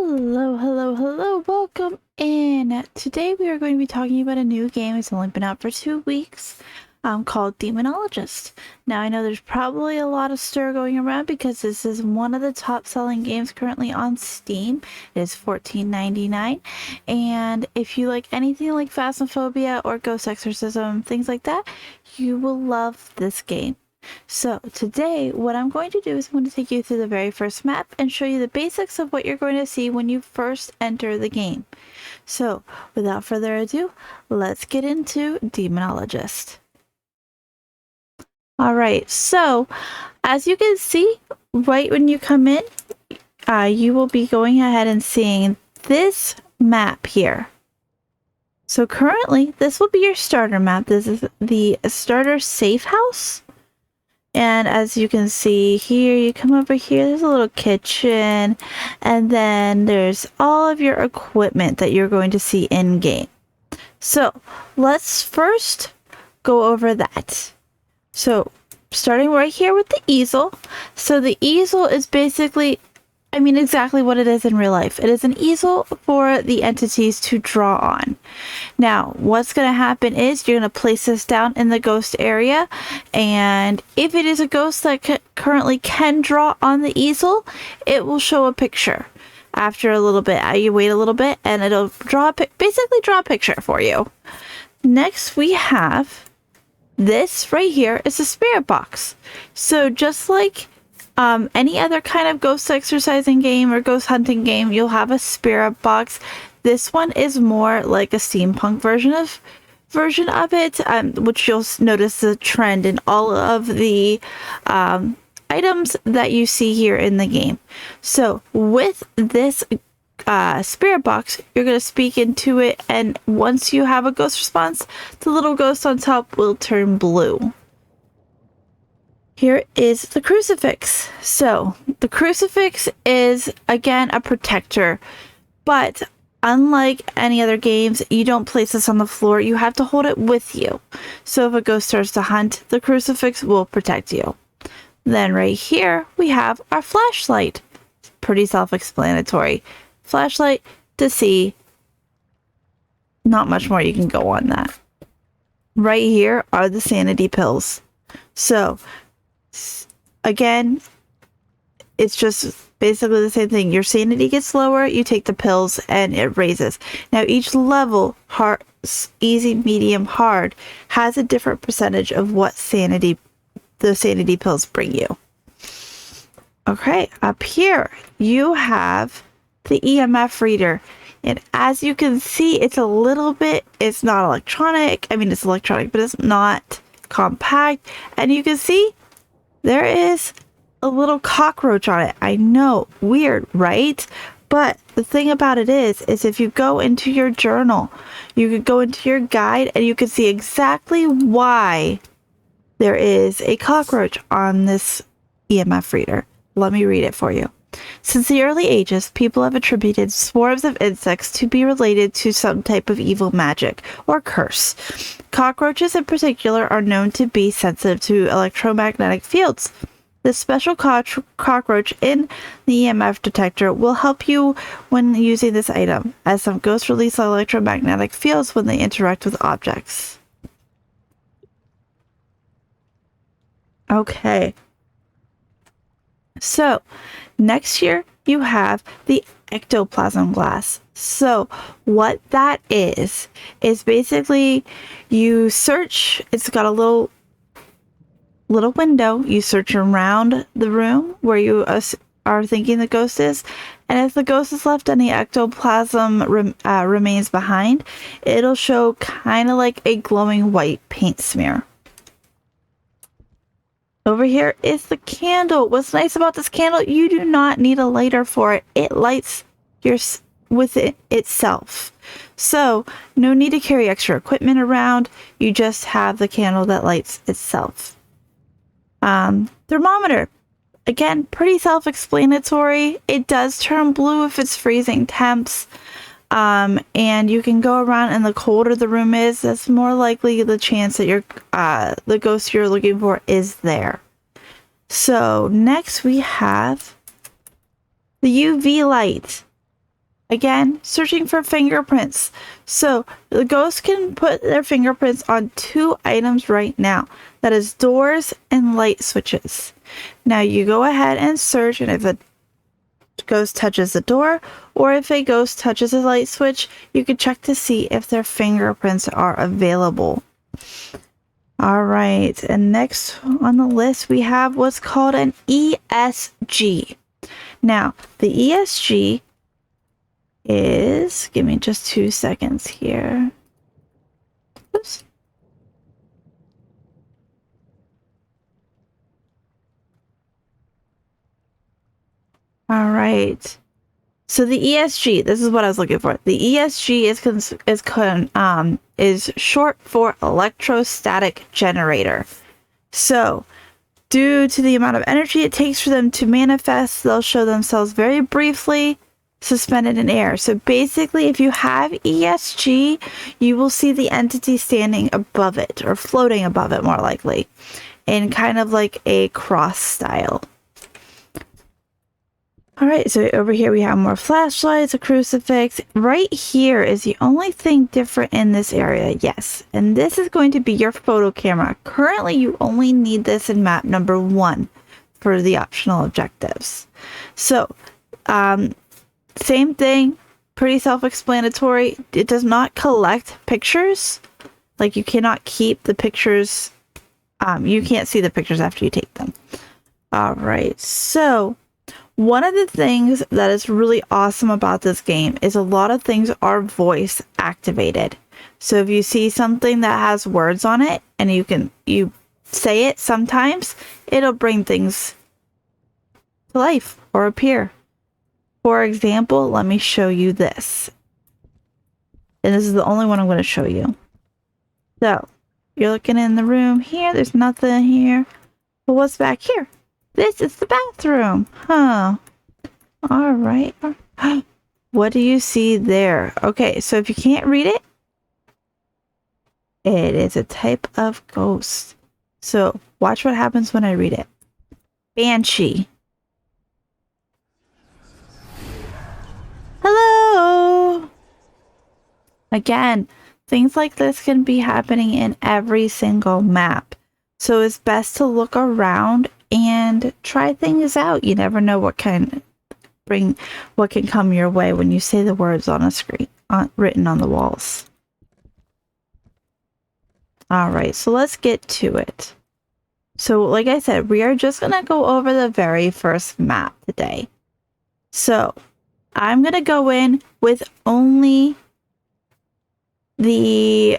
Hello, welcome in. Today we are going to be talking about a new game. It's only been out for 2 weeks, called Demonologist. Now I know there's probably a lot of stir going around because this is one of the top selling games currently on Steam. It is $14.99, and if you like anything like Phasmophobia or Ghost Exorcism, things like that, you will love this game. So today what I'm going to do is I'm going to take you through the very first map and show you the basics of what you're going to see when you first enter the game. So without further ado, let's get into Demonologist. Alright, so as you can see, right when you come in, you will be going ahead and seeing this map here. So currently, this will be your starter map. This is the starter safe house. And as you can see here, you come over here, there's a little kitchen, and then there's all of your equipment that you're going to see in game. So let's first go over that. So starting right here with the easel. So the easel is basically, exactly what it is in real life. It is an easel for the entities to draw on. Now, what's going to happen is you're going to place this down in the ghost area, and if it is a ghost that currently can draw on the easel, it will show a picture. After a little bit, you wait a little bit, and it'll basically draw a picture for you. Next, we have this right here is a spirit box. So just like any other kind of ghost exercising game or ghost hunting game, you'll have a spirit box. This one is more like a steampunk version of it, which you'll notice the trend in all of the items that you see here in the game. So with this spirit box, you're going to speak into it, and once you have a ghost response, the little ghost on top will turn blue. Here is the crucifix. So the crucifix is, again, a protector, but unlike any other games, you don't place this on the floor. You have to hold it with you. So if a ghost starts to hunt, the crucifix will protect you. Then right here, we have our flashlight. It's pretty self-explanatory. Flashlight to see. Not much more you can go on that. Right here are the sanity pills. So again, it's just basically the same thing. Your sanity gets lower, you take the pills, and it raises. Now each level, hard, easy, medium, hard, has a different percentage of what the sanity pills bring you. Okay, up here you have the EMF reader. And as you can see, it's not electronic. It's electronic, but it's not compact. And you can see there is a little cockroach on it. I know, weird, right? But the thing about it is if you go into your journal, you could go into your guide and you can see exactly why there is a cockroach on this EMF reader. Let me read it for you. Since the early ages, people have attributed swarms of insects to be related to some type of evil magic or curse. Cockroaches in particular are known to be sensitive to electromagnetic fields. The special cockroach in the EMF detector will help you when using this item, as some ghosts release electromagnetic fields when they interact with objects. Okay. So, next here you have the ectoplasm glass. So, what that is basically you search, it's got a little window, you search around the room where you are thinking the ghost is, and if the ghost is left and the ectoplasm remains behind, it'll show kind of like a glowing white paint smear. Over here is the candle. What's nice about this candle, you do not need a lighter for it. It lights with it itself. So no need to carry extra equipment around. You just have the candle that lights itself. Thermometer. Again, pretty self-explanatory. It does turn blue if it's freezing temps. And you can go around, and the colder the room is, that's more likely the chance that the ghost you're looking for is there. So next we have the UV light. Again, searching for fingerprints. So the ghost can put their fingerprints on 2 items right now. That is doors and light switches. Now you go ahead and search, and if a ghost touches the door or if a ghost touches a light switch, you can check to see if their fingerprints are available. All right, and next on the list we have what's called an ESG. Now, the ESG is, give me just 2 seconds here. Oops. All right. So the ESG, this is what I was looking for. The ESG is short for electrostatic generator. So, due to the amount of energy it takes for them to manifest, they'll show themselves very briefly, suspended in air. So basically, if you have ESG, you will see the entity standing above it, or floating above it more likely, in kind of like a cross style. All right, so over here we have more flashlights, a crucifix. Right here is the only thing different in this area, yes. And this is going to be your photo camera. Currently, you only need this in map number 1 for the optional objectives. So, same thing, pretty self-explanatory. It does not collect pictures. Like, you cannot keep the pictures. You can't see the pictures after you take them. All right, so one of the things that is really awesome about this game is a lot of things are voice activated. So if you see something that has words on it and you say it sometimes, it'll bring things to life or appear. For example, let me show you this. And this is the only one I'm going to show you. So, you're looking in the room here. There's nothing here. But what's back here? This is the bathroom. Huh. All right. What do you see there? Okay, so if you can't read it, it is a type of ghost. So watch what happens when I read it. Banshee. Hello. Again, things like this can be happening in every single map. So it's best to look around and try things out. You never know what can come your way when you say the words on a screen, written on the walls. All right, so let's get to it. So like I said, we are just going to go over the very first map today. So I'm going to go in with only the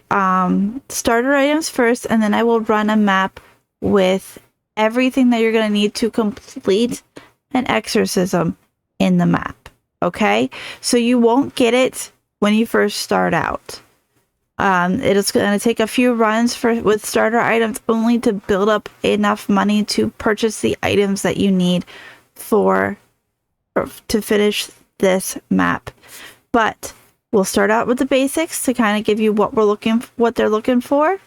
starter items first, and then I will run a map with everything that you're going to need to complete an exorcism in the map. Okay, so you won't get it when you first start out. It is going to take a few runs with starter items only to build up enough money to purchase the items that you need to finish this map. But we'll start out with the basics to kind of give you what they're looking for,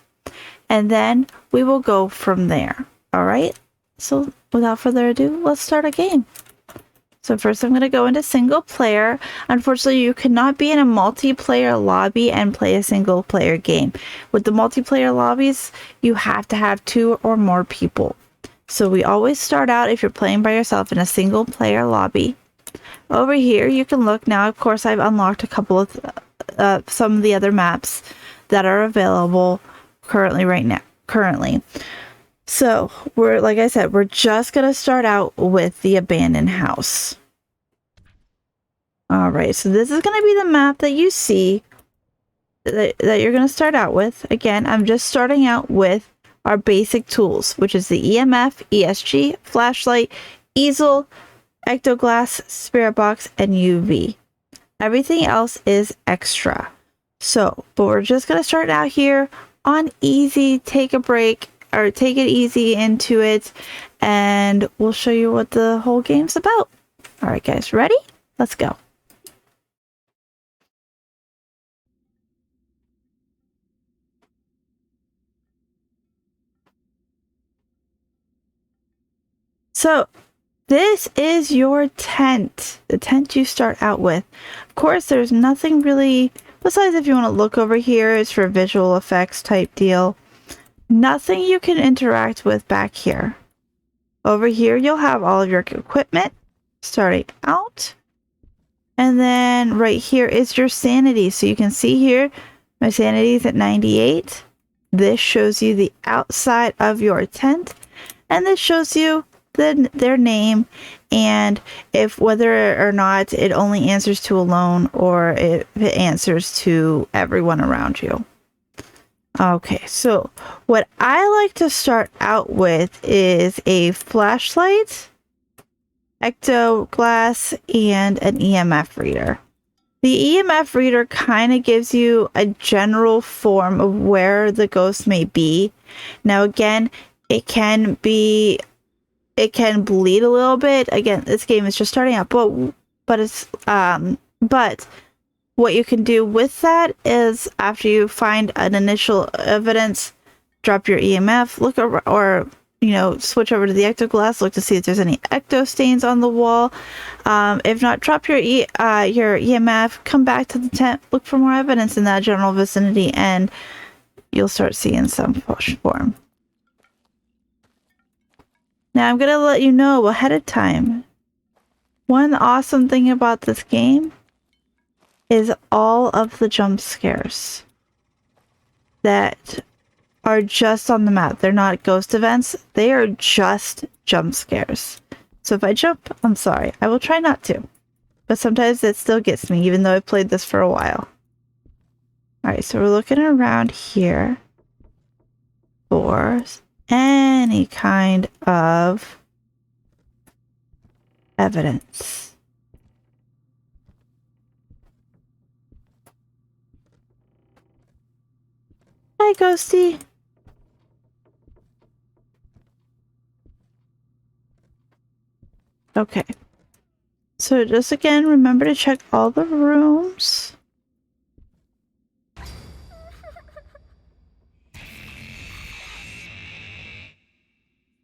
and then we will go from there. All right. So without further ado, let's start a game. So first I'm going to go into single player. Unfortunately, you cannot be in a multiplayer lobby and play a single player game. With the multiplayer lobbies, you have to have 2 or more people. So we always start out, if you're playing by yourself, in a single player lobby. Over here, you can look now. Of course, I've unlocked a couple of some of the other maps that are available currently. So like I said, we're just going to start out with the abandoned house. All right, so this is going to be the map that you see that you're going to start out with. Again, I'm just starting out with our basic tools, which is the EMF, ESG, flashlight, easel, ectoglass, spirit box, and UV. Everything else is extra. So, but we're just going to start out here on easy, take a break, or take it easy into it, and we'll show you what the whole game's about. All right, guys, ready? Let's go. So This is your tent, the tent you start out with. Of course, there's nothing really, besides if you want to look over here, it's for visual effects type deal. Nothing you can interact with back here. Over here, you'll have all of your equipment starting out. And then right here is your sanity. So you can see here, my sanity is at 98. This shows you the outside of your tent. And this shows you their name and if whether or not it only answers to alone or if it answers to everyone around you. Okay, so what I like to start out with is a flashlight, ecto glass, and an EMF reader. The EMF reader kind of gives you a general form of where the ghost may be. Now again, it can bleed a little bit. Again, this game is just starting out, but what you can do with that is after you find an initial evidence, drop your EMF, look over, or switch over to the ectoglass, look to see if there's any ecto stains on the wall. If not, drop your EMF, come back to the tent, look for more evidence in that general vicinity, and you'll start seeing some form. Now I'm gonna let you know ahead of time. One awesome thing about this game is all of the jump scares that are just on the map. They're not ghost events. They are just jump scares. So if I jump, I'm sorry. I will try not to. But sometimes it still gets me, even though I've played this for a while. Alright, so we're looking around here for any kind of evidence. Hi, Ghosty. Okay. So just again, remember to check all the rooms.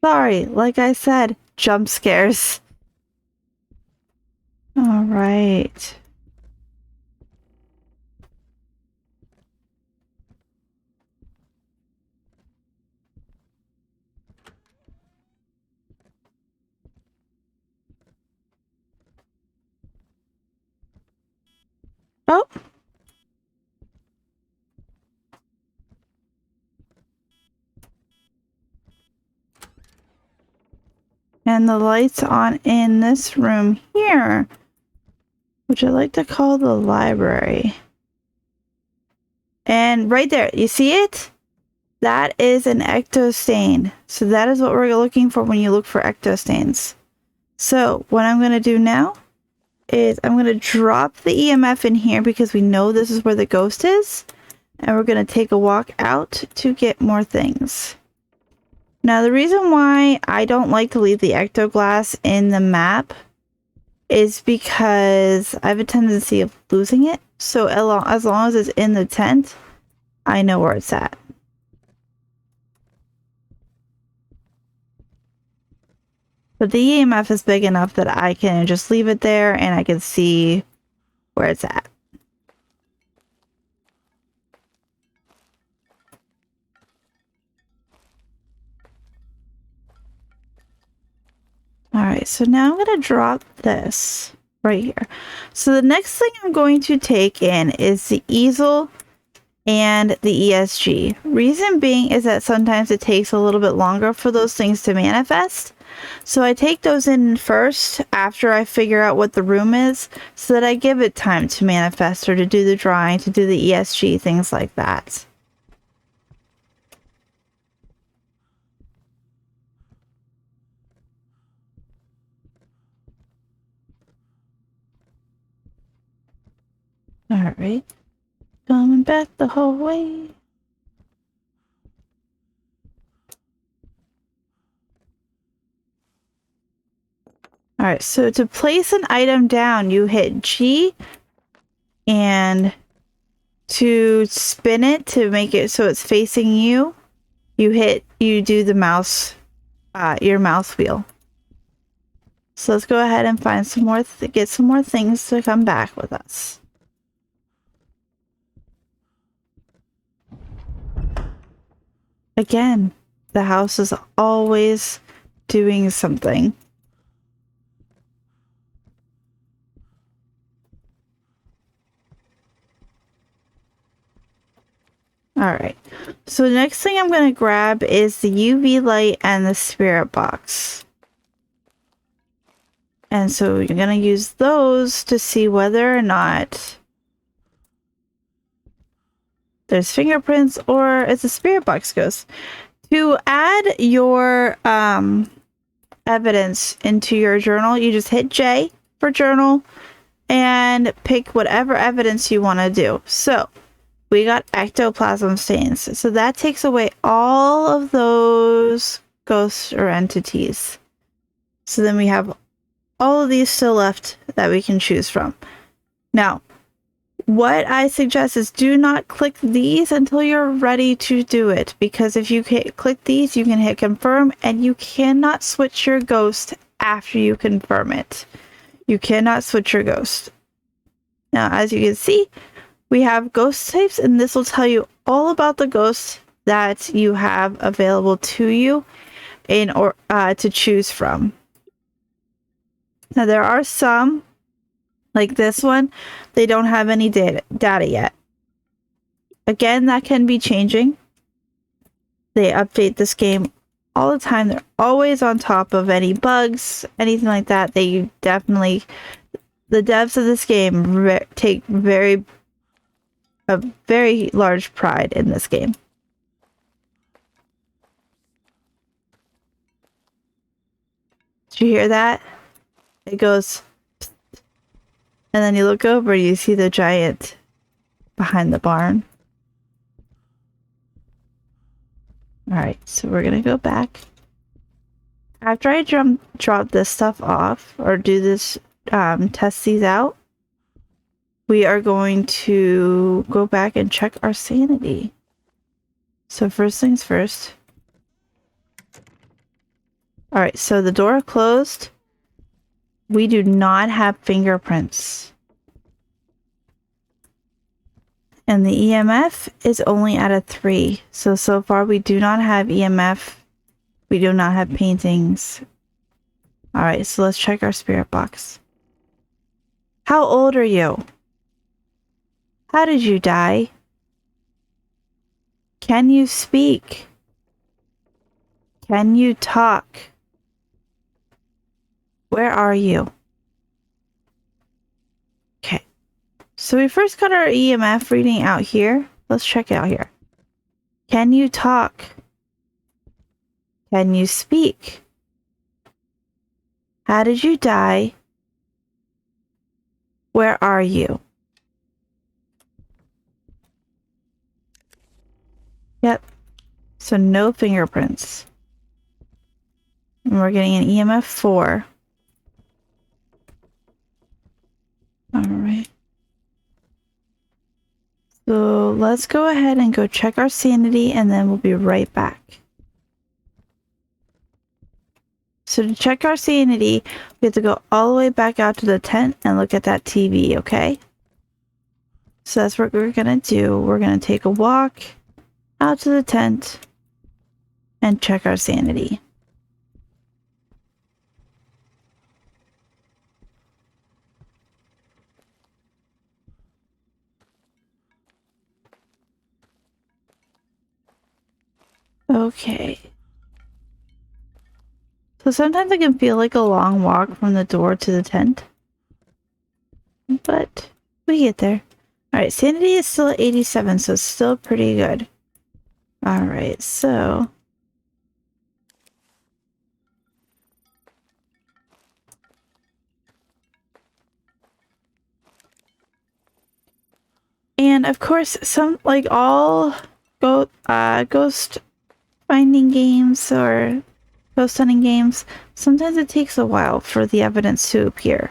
Sorry, like I said, jump scares. All right. Oh. And the lights on in this room here, which I like to call the library. And right there, you see it? That is an ecto stain. So that is what we're looking for when you look for ecto stains. So what I'm going to do now is I'm going to drop the EMF in here because we know this is where the ghost is. And we're going to take a walk out to get more things. Now, the reason why I don't like to leave the ectoglass in the map is because I have a tendency of losing it. So as long as it's in the tent, I know where it's at. But the EMF is big enough that I can just leave it there and I can see where it's at. Alright, so now I'm going to drop this right here. So the next thing I'm going to take in is the easel and the ESG. Reason being is that sometimes it takes a little bit longer for those things to manifest. So I take those in first after I figure out what the room is so that I give it time to manifest or to do the drawing, to do the ESG, things like that. Alright, coming back the whole way. Alright, so to place an item down, you hit G, and to spin it to make it so it's facing you, you do the mouse, your mouse wheel. So let's go ahead and find some more, get some more things to come back with us. Again, the house is always doing something. Alright, so the next thing I'm going to grab is the UV light and the spirit box. And so you're going to use those to see whether or not there's fingerprints or it's a spirit box ghost. To add your evidence into your journal, you just hit J for journal and pick whatever evidence you want to do. So we got ectoplasm stains. So that takes away all of those ghosts or entities. So then we have all of these still left that we can choose from. Now, what I suggest is do not click these until you're ready to do it, because if you click these, you can hit confirm and you cannot switch your ghost after you confirm it. You cannot switch your ghost. Now, as you can see, we have ghost types, and this will tell you all about the ghosts that you have available to you in or to choose from. Now, there are some, like this one, they don't have any data yet. Again, that can be changing. They update this game all the time. They're always on top of any bugs, anything like that. They definitely, the devs of this game take a very large pride in this game. Did you hear that? It goes, and then you look over and you see the giant behind the barn. Alright, so we're gonna go back. After I drop this stuff off, or do this, test these out, we are going to go back and check our sanity. So first things first. Alright, so the door closed. We do not have fingerprints. And the EMF is only at a 3. So far we do not have EMF. We do not have paintings. Alright, so let's check our spirit box. How old are you? How did you die? Can you speak? Can you talk? Where are you? Okay. So we first got our EMF reading out here. Let's check it out here. Can you talk? Can you speak? How did you die? Where are you? Yep. So no fingerprints. And we're getting an EMF 4. Alright. So let's go ahead and go check our sanity, and then we'll be right back. So to check our sanity, we have to go all the way back out to the tent and look at that TV, okay? So that's what we're gonna do. We're gonna take a walk out to the tent and check our sanity. Okay. So sometimes it can feel like a long walk from the door to the tent, but we get there. Alright, sanity is still at 87, so it's still pretty good. Alright, so and of course, some, like all ghost finding games or ghost hunting games, sometimes it takes a while for the evidence to appear.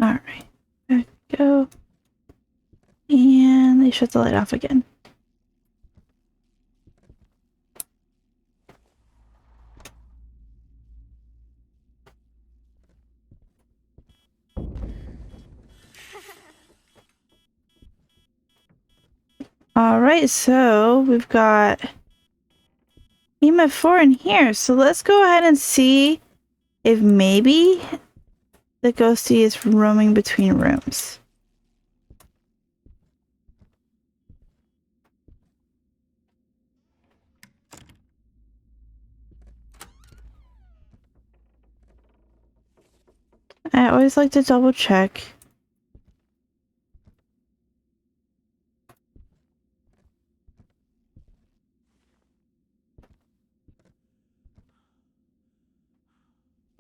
Alright, there we me shut the light off again. Alright, so we've got EMF 4 in here. So let's go ahead and see if maybe the ghosty is roaming between rooms. I always like to double check.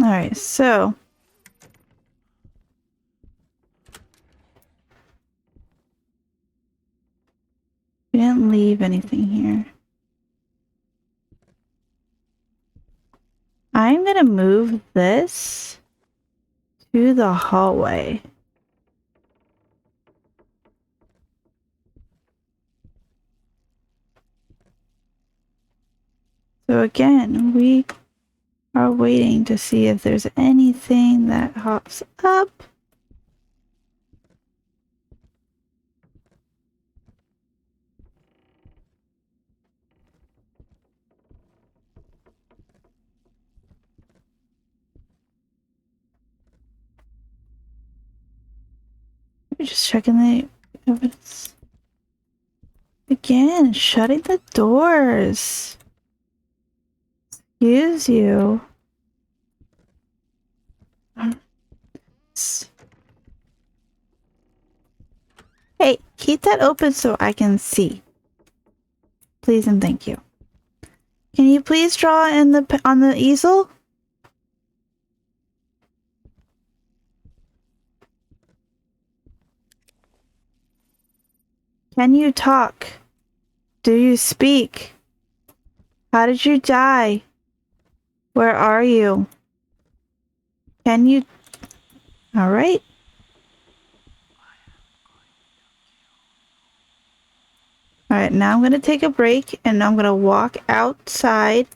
Alright, so we didn't leave anything here. I'm gonna move this to the hallway. So again, we are waiting to see if there's anything that hops up. We're just checking the evidence. Again, shutting the doors. Excuse you. Hey, keep that open so I can see. Please and thank you. Can you please draw in on the easel? Can you talk? Do you speak? How did you die? Where are you? Can you... Alright. Alright, now I'm going to take a break and I'm going to walk outside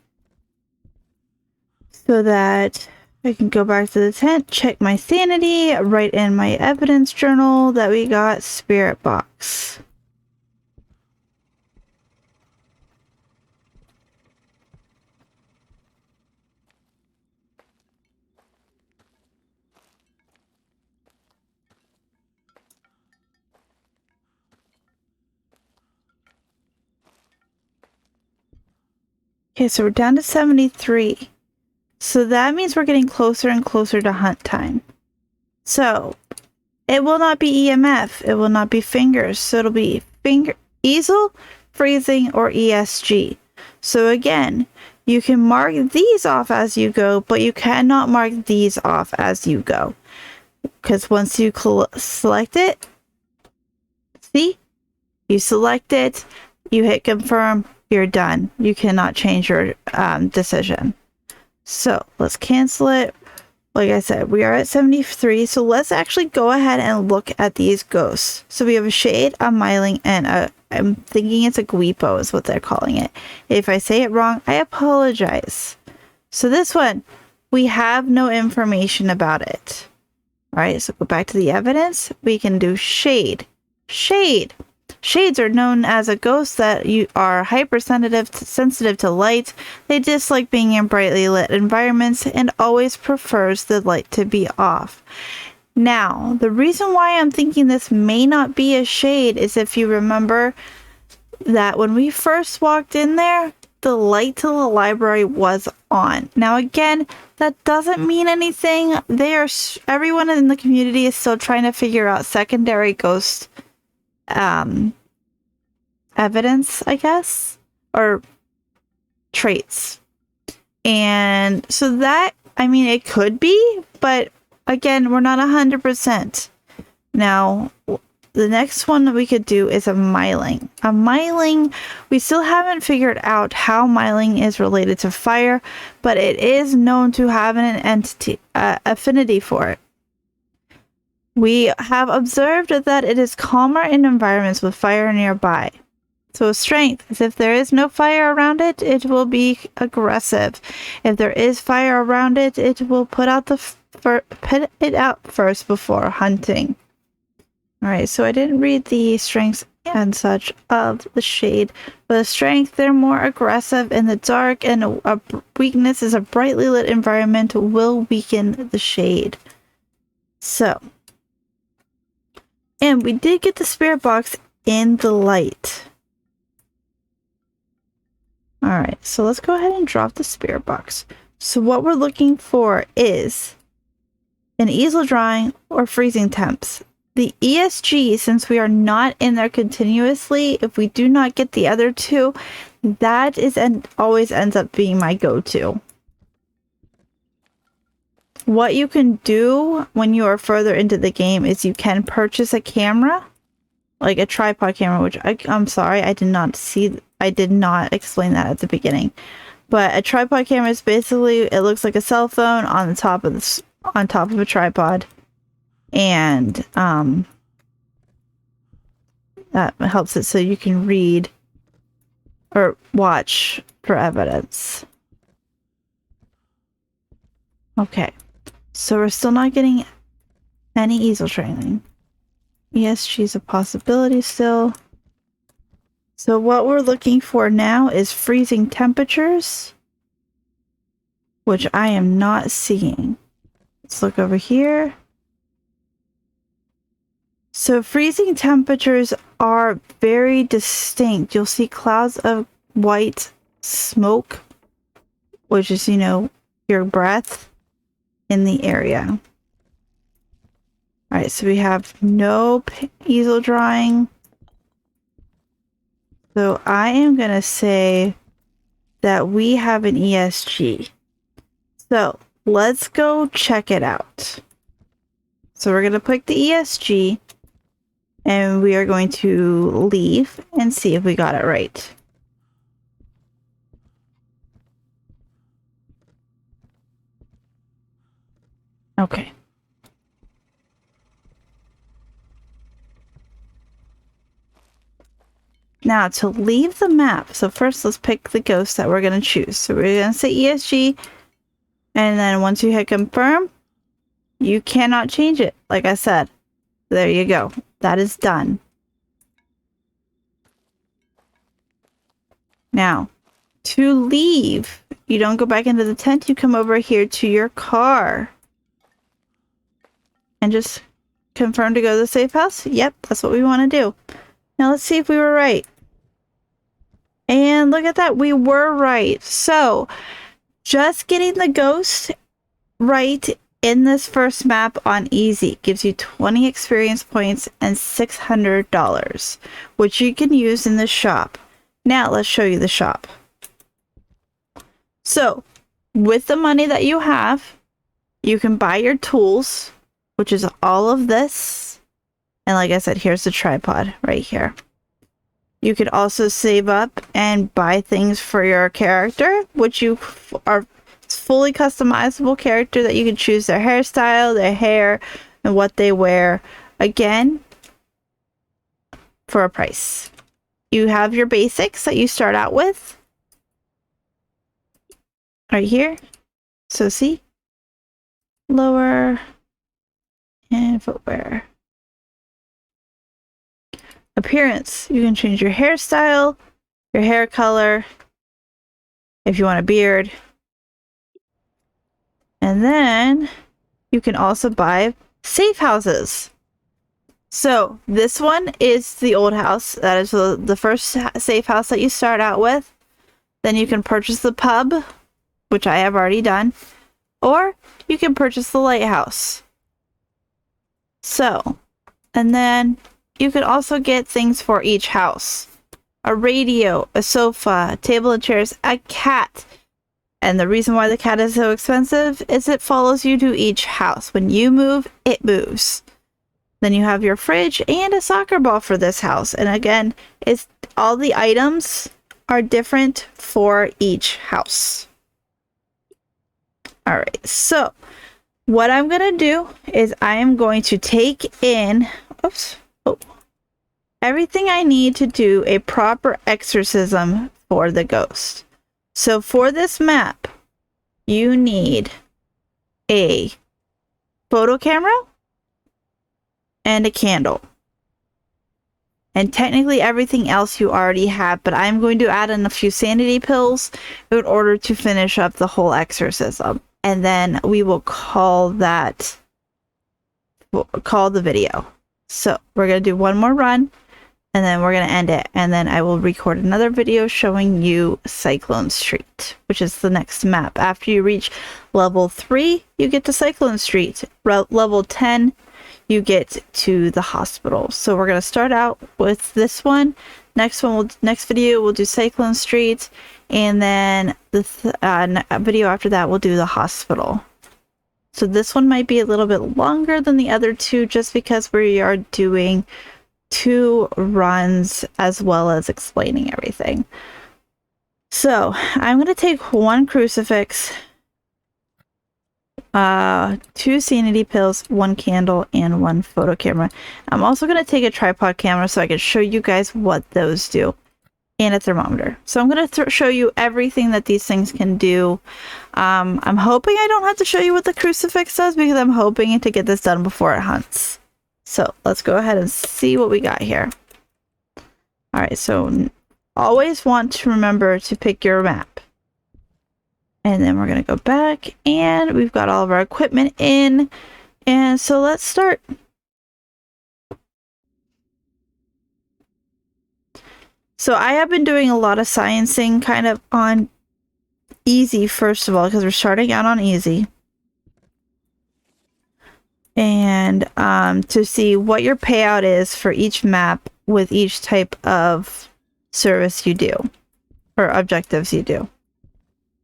so that I can go back to the tent, check my sanity, write in my evidence journal that we got spirit box. Okay, so we're down to 73. So that means we're getting closer and closer to hunt time. So it will not be EMF. It will not be fingers. So it'll be easel, freezing, or ESG. So again, you can mark these off as you go, but you cannot mark these off as you go. Because once you select it, see? You select it, you hit confirm, you're done. You cannot change your decision. So let's cancel it. Like I said, we are at 73. So let's actually go ahead and look at these ghosts. So we have a shade, a myling, and I'm thinking it's a guipo is what they're calling it. If I say it wrong, I apologize. So this one, we have no information about it. All right, so go back to the evidence. We can do shade. Shade. Shades are known as a ghost that you are hypersensitive to light. They dislike being in brightly lit environments and always prefers the light to be off. Now, the reason why I'm thinking this may not be a shade is if you remember that when we first walked in there, the light to the library was on. Now again, that doesn't mean anything. Everyone in the community is still trying to figure out secondary ghost evidence, I guess, or traits. And so that, I mean, it could be, but again, we're not 100%. Now, the next one that we could do is a myling. A myling, we still haven't figured out how myling is related to fire, but it is known to have an entity, affinity for it. We have observed that it is calmer in environments with fire nearby. So strength is if there is no fire around it, it will be aggressive. If there is fire around it, it will put it out first before hunting. All right, so I didn't read the strengths and such of the shade. But the strength, they're more aggressive in the dark, and a weakness is a brightly lit environment will weaken the shade. So, and we did get the spirit box in the light. All right, so let's go ahead and drop the spirit box. So what we're looking for is an easel drawing or freezing temps. The ESG, since we are not in there continuously, if we do not get the other two, that is always ends up being my go-to. What you can do when you are further into the game is you can purchase a camera, like a tripod camera, which I'm sorry, I did not explain that at the beginning. But a tripod camera is basically, it looks like a cell phone on the top of a tripod. And that helps it so you can read or watch for evidence. Okay, so we're still not getting any easel training. ESG is a possibility still. So what we're looking for now is freezing temperatures, which I am not seeing. Let's look over here. So freezing temperatures are very distinct. You'll see clouds of white smoke, which is, you know, your breath in the area. All right, so we have no easel drawing. So I am going to say that we have an ESG. So let's go check it out. So we're going to pick the ESG. And we are going to leave and see if we got it right. Okay. Now to leave the map, so first let's pick the ghost that we're going to choose. So we're going to say ESG, and then once you hit confirm, you cannot change it. Like I said, there you go. That is done. Now, to leave, you don't go back into the tent, you come over here to your car. And just confirm to go to the safe house. Yep, that's what we want to do. Now let's see if we were right. And look at that, we were right. So, just getting the ghost right in this first map on easy gives you 20 experience points and $600, which you can use in the shop. Now let's show you the shop. So with the money that you have, you can buy your tools, which is all of this. And like I said, here's the tripod right here. You could also save up and buy things for your character, which you are fully customizable character that you can choose their hairstyle, their hair, and what they wear. Again, for a price. You have your basics that you start out with. Right here. So see? Lower. And footwear. Appearance. You can change your hairstyle, your hair color, if you want a beard. And then you can also buy safe houses. So this one is the old house. That is the first safe house that you start out with. Then you can purchase the pub, which I have already done. Or you can purchase the lighthouse. So, and then you could also get things for each house. A radio, a sofa, a table and chairs, a cat. And the reason why the cat is so expensive is it follows you to each house. When you move, it moves. Then you have your fridge and a soccer ball for this house. And again, it's all the items are different for each house. All right, so What I'm going to do is I am going to take in, oops, oh, everything I need to do a proper exorcism for the ghost. So for this map, you need a photo camera and a candle. And technically everything else you already have, but I'm going to add in a few sanity pills in order to finish up the whole exorcism. And then we will call the video. So we're going to do one more run, and then we're going to end it. And then I will record another video showing you Cyclone Street, which is the next map. After you reach level 3, you get to Cyclone Street. Level 10, you get to the hospital. So we're going to start out with this one. Next video we'll do Cyclone Street, and then the video after that we'll do the hospital. So this one might be a little bit longer than the other two, just because we are doing 2 runs as well as explaining everything. So I'm going to take 1 crucifix, 2 sanity pills, 1 candle, and 1 photo camera. I'm also going to take a tripod camera so I can show you guys what those do, and a thermometer. So I'm going to show you everything that these things can do. I'm hoping I don't have to show you what the crucifix does, because I'm hoping to get this done before it hunts. So let's go ahead and see what we got here. All right, so always want to remember to pick your map. And then we're going to go back, and we've got all of our equipment in. And so let's start. So I have been doing a lot of sciencing kind of on easy, first of all, because we're starting out on easy. And to see what your payout is for each map with each type of service you do, or objectives you do.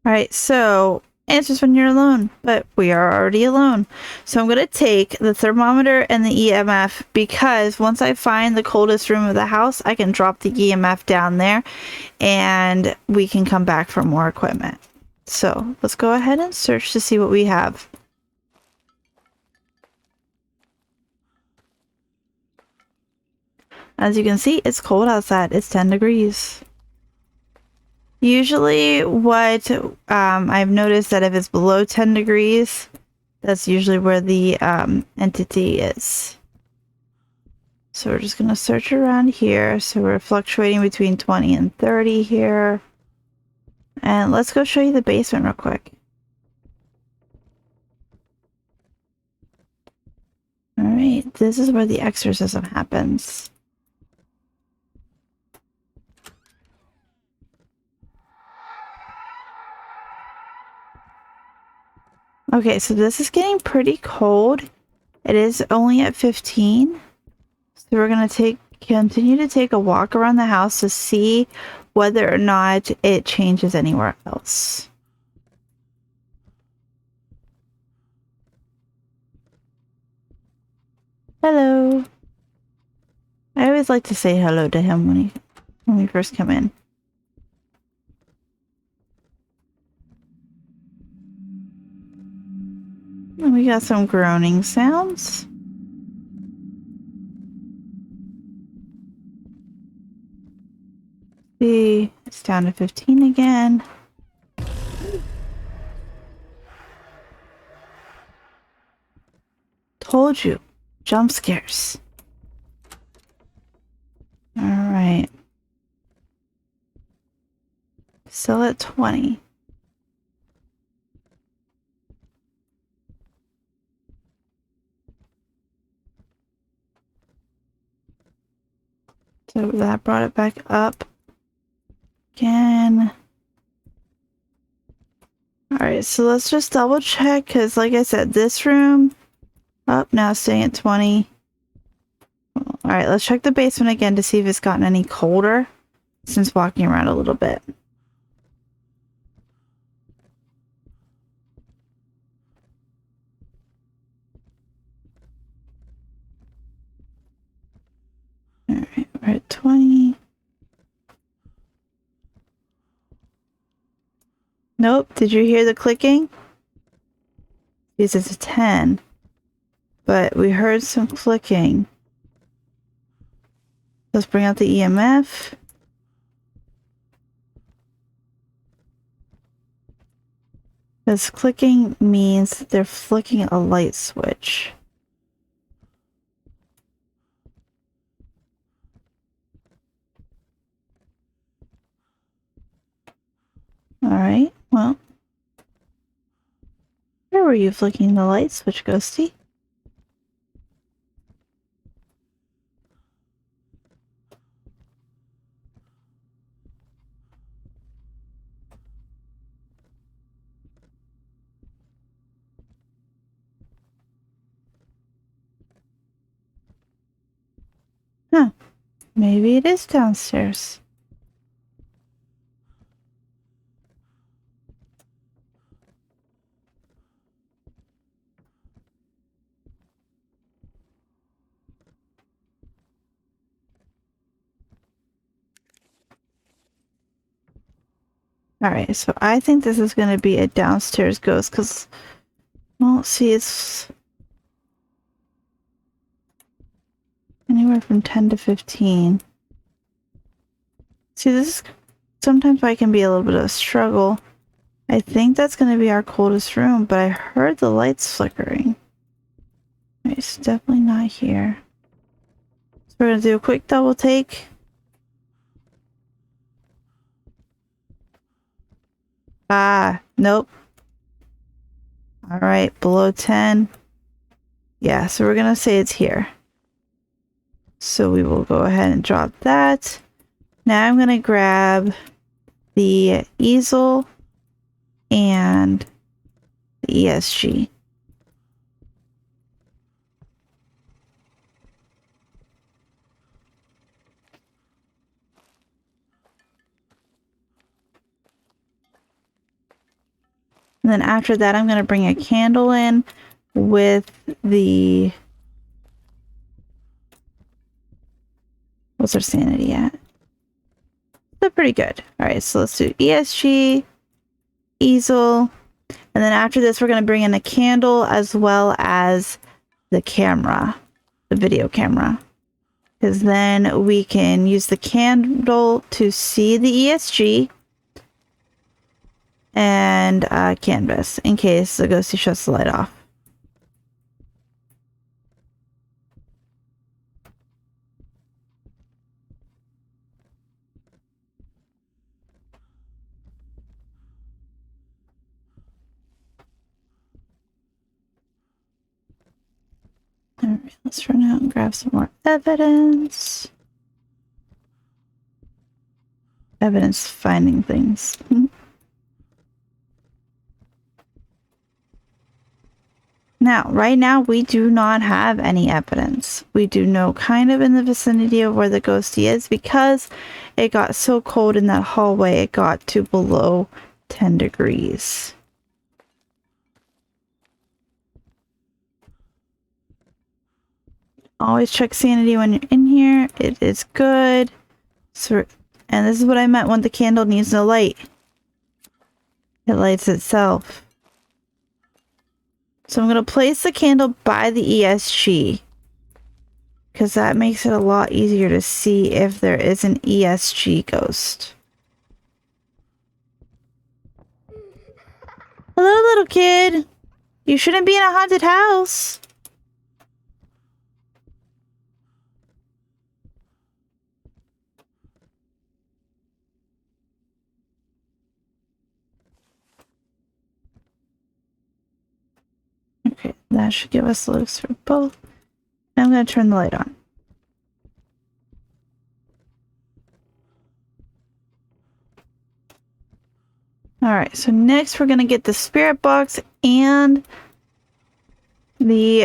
All right, so answers when you're alone, but we are already alone. So I'm going to take the thermometer and the EMF, because once I find the coldest room of the house, I can drop the EMF down there and we can come back for more equipment. So let's go ahead and search to see what we have. As you can see, it's cold outside. It's 10 degrees. Usually what I've noticed that if it's below 10 degrees, that's usually where the entity is. So we're just going to search around here. So we're fluctuating between 20 and 30 here. And let's go show you the basement real quick. All right, this is where the exorcism happens. Okay, so this is getting pretty cold. It is only at 15. So we're going to continue to take a walk around the house to see whether or not it changes anywhere else. Hello. I always like to say hello to him when we first come in. And we got some groaning sounds. See, it's down to 15 again. Told you, jump scares. All right. Still at 20. So that brought it back up again. Alright, so let's just double check, because like I said, this room, now staying at 20. Alright, let's check the basement again to see if it's gotten any colder since walking around a little bit. Alright, we're at 20. Nope, did you hear the clicking? because it's a 10. But we heard some clicking. Let's bring out the EMF. This clicking means they're flicking a light switch. Alright, well. Where were you flicking the light switch, Ghosty? Huh. Maybe it is downstairs. Alright, so I think this is going to be a downstairs ghost because, well, see, it's anywhere from 10 to 15. See, this is sometimes why it can be a little bit of a struggle. I think that's going to be our coldest room, but I heard the lights flickering. It's definitely not here. So we're going to do a quick double take. Nope. Alright, below 10. Yeah, so we're going to say it's here. So we will go ahead and drop that. Now I'm going to grab the easel and the ESG. And then after that, I'm going to bring a candle in with the... What's our sanity at? They're pretty good. All right, so let's do ESG, easel, and then after this, we're going to bring in a candle as well as the camera, the video camera. Because then we can use the candle to see the ESG and canvas in case the ghosty shuts the light off. Alright, let's run out and grab some more evidence. Evidence finding things. Now, right now, we do not have any evidence. We do know kind of in the vicinity of where the ghosty is because it got so cold in that hallway, it got to below 10 degrees. Always check sanity when you're in here. It is good. So, and this is what I meant when the candle needs no light. It lights itself. So I'm going to place the candle by the ESG because that makes it a lot easier to see if there is an ESG ghost. Hello, little kid. You shouldn't be in a haunted house. Okay, that should give us looks for both. I'm going to turn the light on. Alright, so next we're going to get the spirit box and the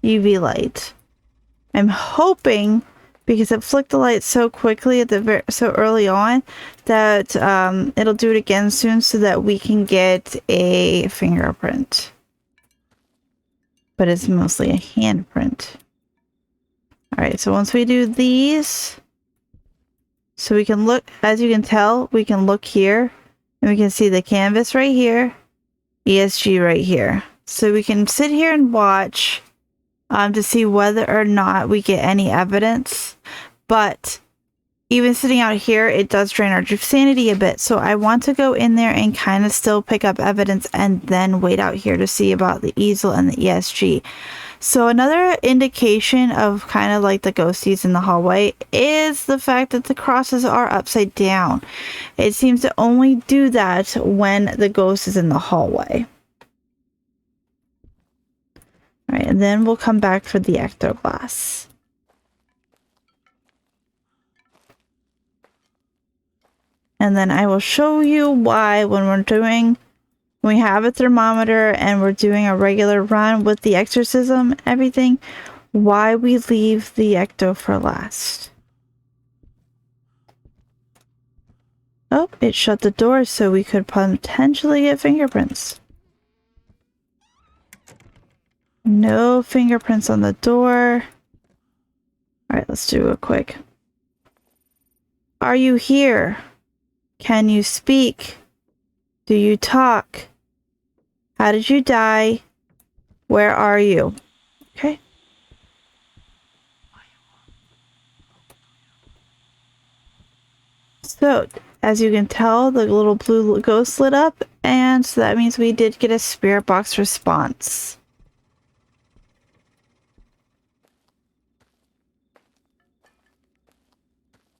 UV light. I'm hoping, because it flicked the light so quickly at the so early on, that it'll do it again soon so that we can get a fingerprint. But it's mostly a handprint. Alright, so once we do these, so we can look, as you can tell, we can look here, and we can see the canvas right here, ESG right here. So we can sit here and watch to see whether or not we get any evidence. But even sitting out here, it does drain our sanity a bit. So I want to go in there and kind of still pick up evidence and then wait out here to see about the easel and the ESG. So another indication of kind of like the ghosties in the hallway is the fact that the crosses are upside down. It seems to only do that when the ghost is in the hallway. All right, and then we'll come back for the ectoglass. And then I will show you why when we have a thermometer and we're doing a regular run with the exorcism and everything, why we leave the ecto for last. Oh, it shut the door so we could potentially get fingerprints. No fingerprints on the door. All right, let's do a quick. Are you here? Can you speak? Do you talk? How did you die? Where are you? Okay. So, as you can tell, the little blue ghost lit up, and so that means we did get a spirit box response.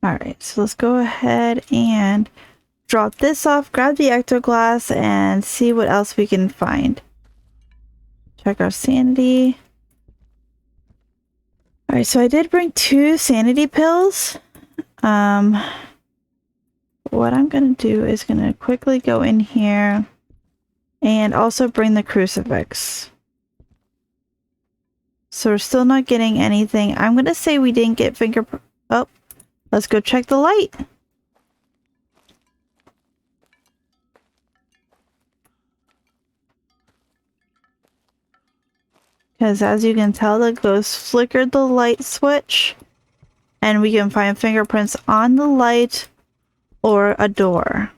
Alright, so let's go ahead and drop this off, grab the ectoglass, and see what else we can find. Check our sanity. Alright, so I did bring 2 sanity pills. What I'm going to do is going to quickly go in here and also bring the crucifix. So we're still not getting anything. I'm going to say we didn't get fingerprint. Oh, let's go check the light. Because as you can tell, the ghost flickered the light switch. And we can find fingerprints on the light or a door.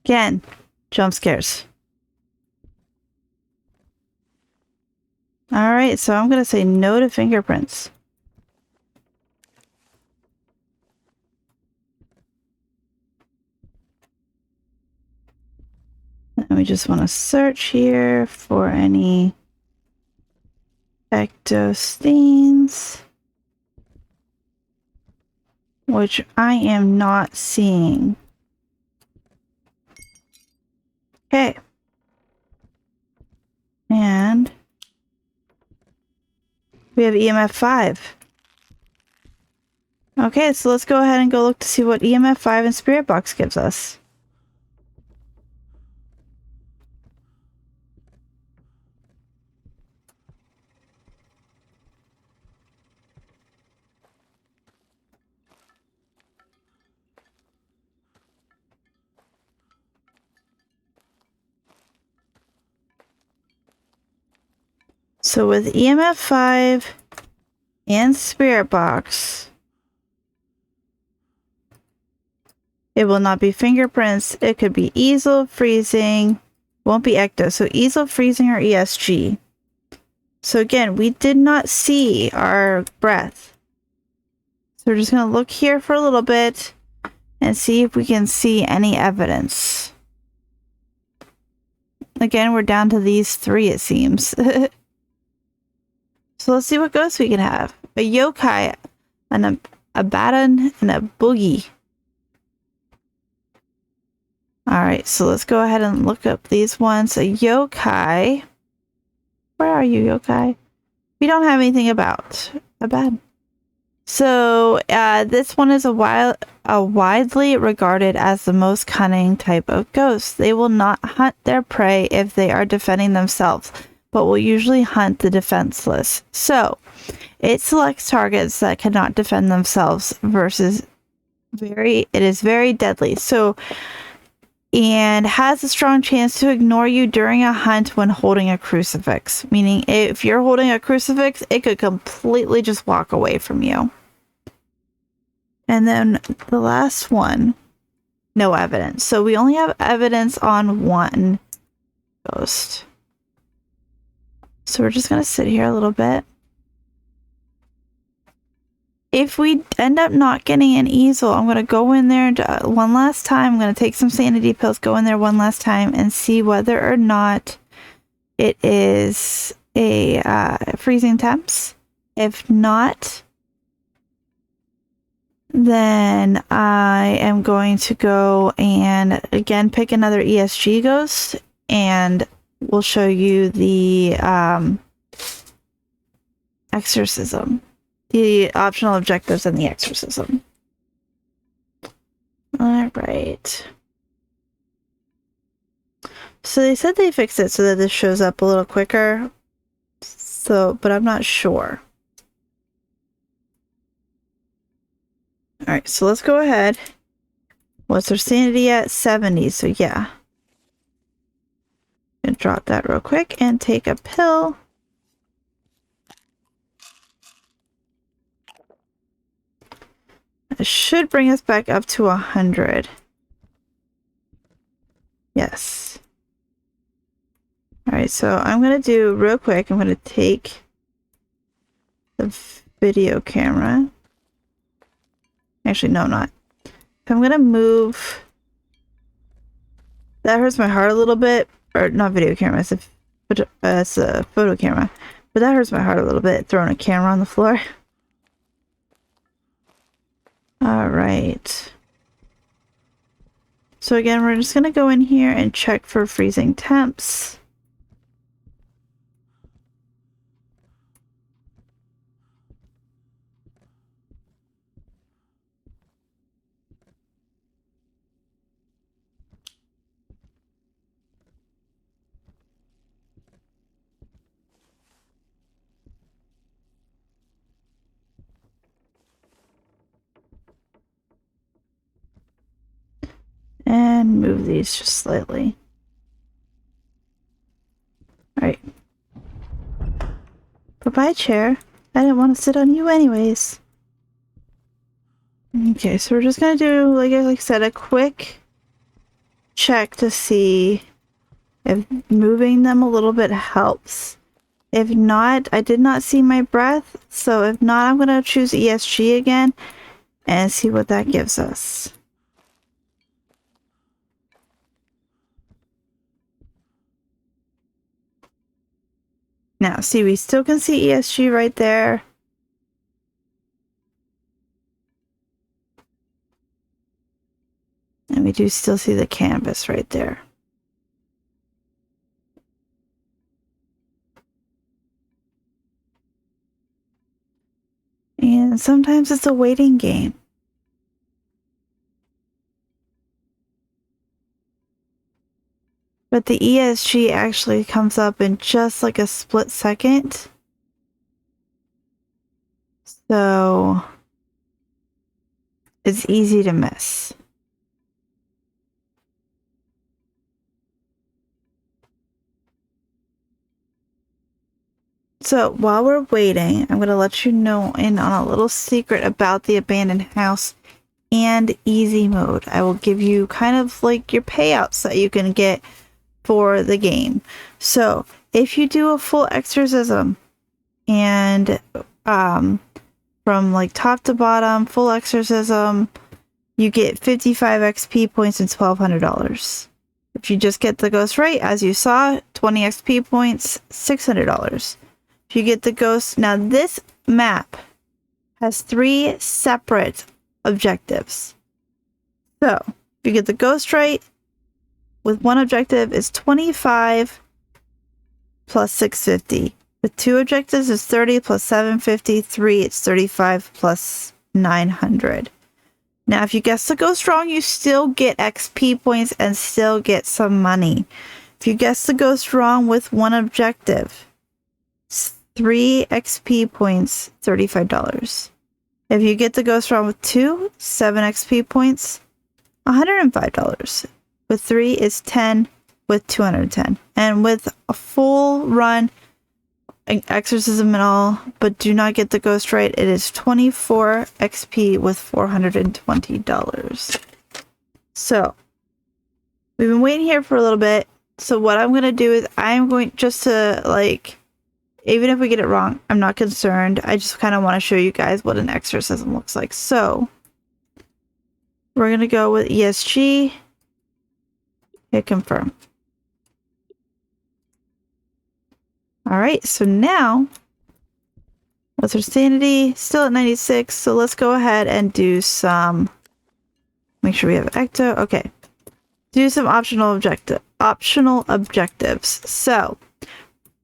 Again, jump scares. Alright, so I'm going to say no to fingerprints. And we just want to search here for any ecto stains, which I am not seeing. Okay. And we have EMF 5. Okay, so let's go ahead and go look to see what EMF 5 and Spirit Box gives us. So with EMF 5 and Spirit Box, it will not be fingerprints. It could be easel, freezing, won't be ecto. So easel, freezing, or ESG. So again, we did not see our breath. So we're just going to look here for a little bit and see if we can see any evidence. Again, we're down to these 3, it seems. So let's see what ghosts we can have. A yokai, and a baton, and a boogie. Alright, so let's go ahead and look up these ones. A yokai. Where are you, yokai? We don't have anything about a bad. So this one is a widely regarded as the most cunning type of ghost. They will not hunt their prey if they are defending themselves, but will usually hunt the defenseless. So it selects targets that cannot defend themselves versus it is very deadly. So and has a strong chance to ignore you during a hunt when holding a crucifix. Meaning, if you're holding a crucifix, it could completely just walk away from you. And then the last one, no evidence. So we only have evidence on one ghost. So we're just going to sit here a little bit. If we end up not getting an easel, I'm going to go in there one last time. I'm going to take some sanity pills, go in there one last time, and see whether or not it is a freezing temps. If not, then I am going to go and again pick another ESG ghost, and we'll show you the exorcism. The optional objectives and the exorcism. All right. So they said they fixed it so that this shows up a little quicker. So, but I'm not sure. All right, so let's go ahead. What's their sanity at? 70, so yeah. And drop that real quick and take a pill. It should bring us back up to 100. Yes. All right, so I'm going to do real quick. I'm going to take the video camera. Actually, no, I'm not. I'm going to move. That hurts my heart a little bit. Or not video camera, it's a photo camera. But that hurts my heart a little bit, throwing a camera on the floor. All right. So again, we're just going to go in here and check for freezing temps. And move these just slightly. Alright. Bye-bye, chair. I didn't want to sit on you anyways. Okay, so we're just going to do, like I said, a quick check to see if moving them a little bit helps. If not, I did not see my breath. So if not, I'm going to choose ESG again and see what that gives us. Now, see, we still can see ESG right there. And we do still see the canvas right there. And sometimes it's a waiting game. But the ESG actually comes up in just like a split second. So it's easy to miss. So while we're waiting, I'm going to let you know in on a little secret about the abandoned house and easy mode. I will give you kind of like your payouts that you can get for the game. So if you do a full exorcism and from like top to bottom, full exorcism, you get 55 XP points and $1,200. If you just get the ghost right, as you saw, 20 XP points, $600. If you get the ghost, now this map has 3 separate objectives. So if you get the ghost right, with one objective is 25 plus 650. With 2 objectives is 30 plus 750. 3, it's 35 plus 900. Now, if you guess the ghost wrong, you still get XP points and still get some money. If you guess the ghost wrong with one objective, 3 XP points, $35. If you get the ghost wrong with 2, 7 XP points, $105. with 3 is 10 with 210. And with a full run, exorcism and all, but do not get the ghost right, it is 24 XP with $420. So, we've been waiting here for a little bit. So what I'm going to do is I'm going just to like, even if we get it wrong, I'm not concerned. I just kind of want to show you guys what an exorcism looks like. So we're going to go with ESG. Hit confirm. All right. So now what's our sanity? Still at 96. So let's go ahead and do some, make sure we have ecto. Okay. Do some optional objectives. So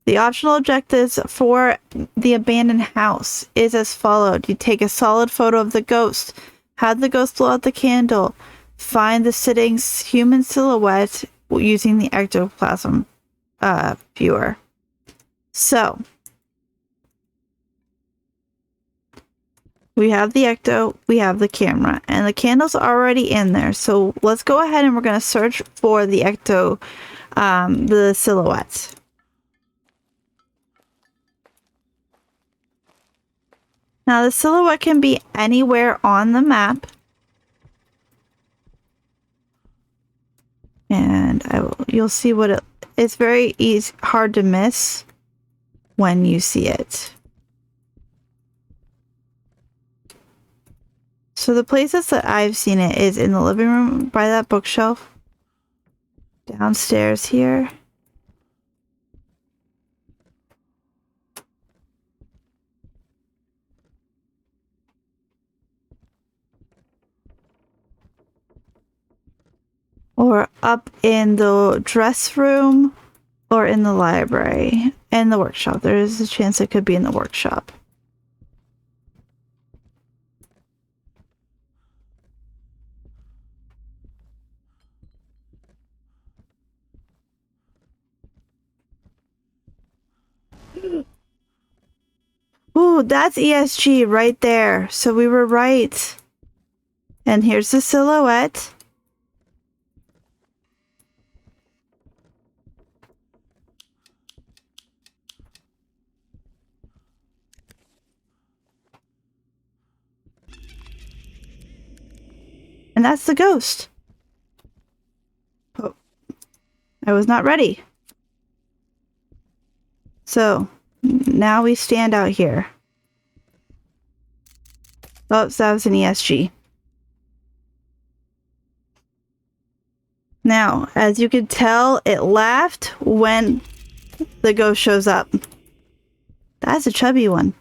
the optional objectives for the abandoned house is as followed. You take a solid photo of the ghost, have the ghost blow out the candle, find the sitting human silhouette using the ectoplasm viewer. So we have the ecto, we have the camera, and the candle's already in there. So let's go ahead and we're going to search for the ecto, the silhouette. Now the silhouette can be anywhere on the map. And you'll see what it's very easy, hard to miss when you see it. So the places that I've seen it is in the living room by that bookshelf, downstairs here, or up in the dress room, or in the library, and the workshop. There is a chance it could be in the workshop. Ooh, that's ESG right there. So we were right. And here's the silhouette. And that's the ghost. Oh, I was not ready. So now we stand out here. Oh, so that was an ESG. Now, as you can tell, it laughed when the ghost shows up. That's a chubby one.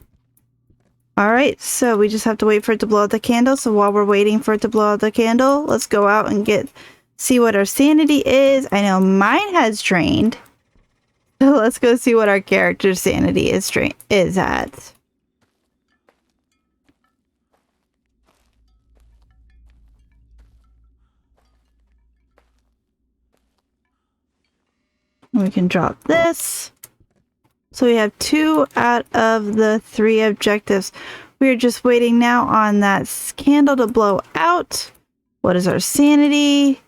Alright, so we just have to wait for it to blow out the candle. So while we're waiting for it to blow out the candle, let's go out and see what our sanity is. I know mine has drained. So let's go see what our character's sanity is at. We can drop this. So we have 2 out of the 3 objectives. We're just waiting now on that candle to blow out. What is our sanity?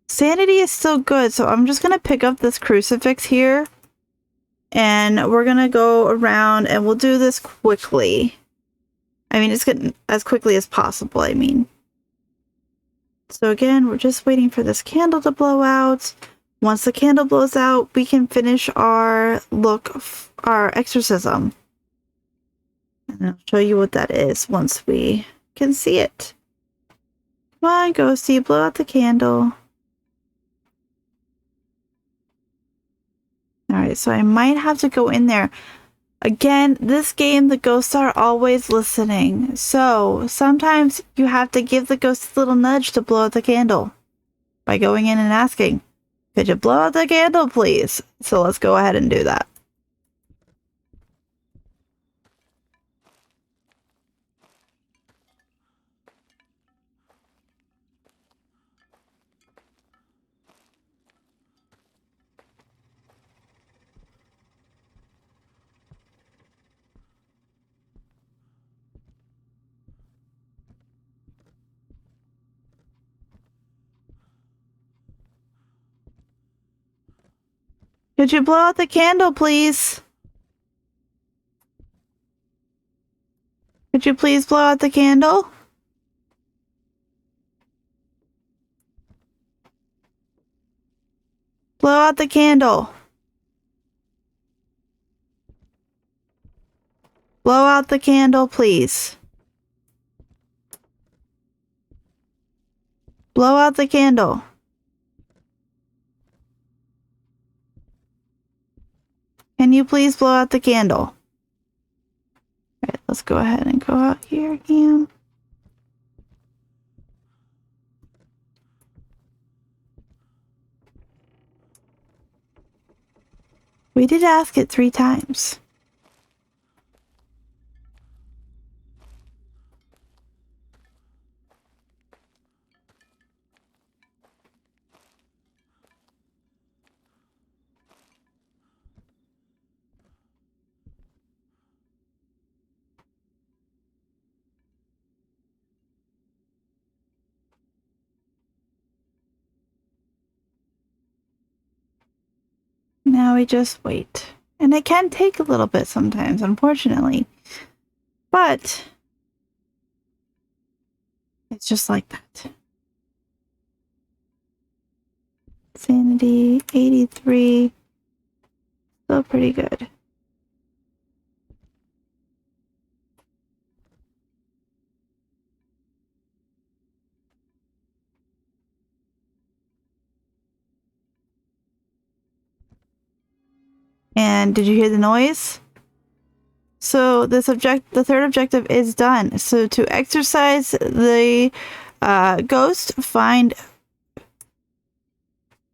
Sanity is still good, so I'm just going to pick up this crucifix here. And we're going to go around and we'll do this quickly. I mean, it's good as quickly as possible, I mean. So again, we're just waiting for this candle to blow out. Once the candle blows out, we can finish our our exorcism. And I'll show you what that is once we can see it. Come on, ghosty, blow out the candle. Alright, so I might have to go in there. Again, this game, the ghosts are always listening. So sometimes you have to give the ghost a little nudge to blow out the candle by going in and asking, could you blow out the candle, please? So let's go ahead and do that. Could you blow out the candle, please? Could you please blow out the candle? Blow out the candle. Blow out the candle, please. Blow out the candle. Can you please blow out the candle? All right, let's go ahead and go out here again. We did ask it 3 times. Now we just wait. And it can take a little bit sometimes, unfortunately. But it's just like that. Sanity, 83. Still pretty good. And did you hear the noise? So the third objective is done. So to exorcise the ghost, find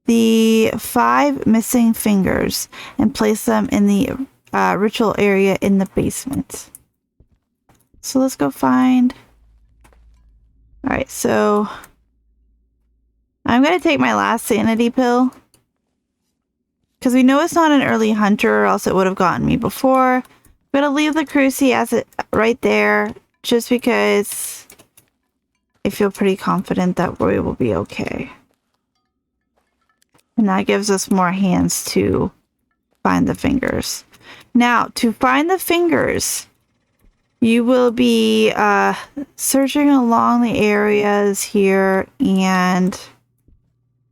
the 5 missing fingers and place them in the ritual area in the basement. So let's go find. All right, so I'm going to take my last sanity pill because we know it's not an early hunter or else it would have gotten me before. I'm going to leave the cruci as it right there just because I feel pretty confident that we will be okay. And that gives us more hands to find the fingers. Now, to find the fingers, you will be searching along the areas here and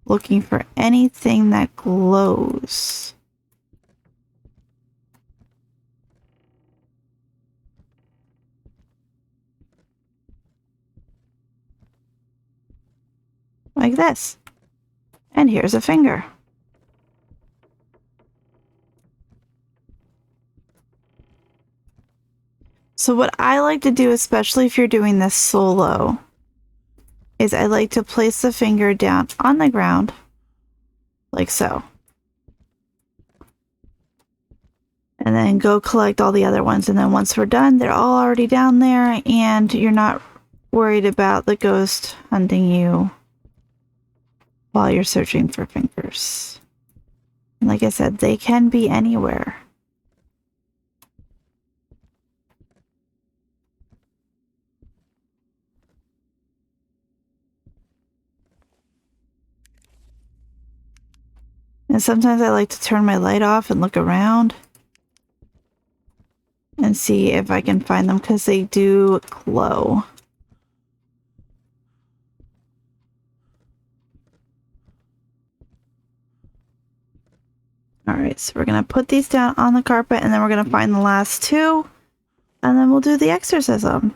looking for anything that glows. Like this. And here's a finger. So what I like to do, especially if you're doing this solo, is I like to place the finger down on the ground, like so. And then go collect all the other ones. And then once we're done, they're all already down there and you're not worried about the ghost hunting you while you're searching for fingers. And like I said, they can be anywhere. And sometimes I like to turn my light off and look around and see if I can find them because they do glow. All right, so we're going to put these down on the carpet and then we're going to find the last 2 and then we'll do the exorcism.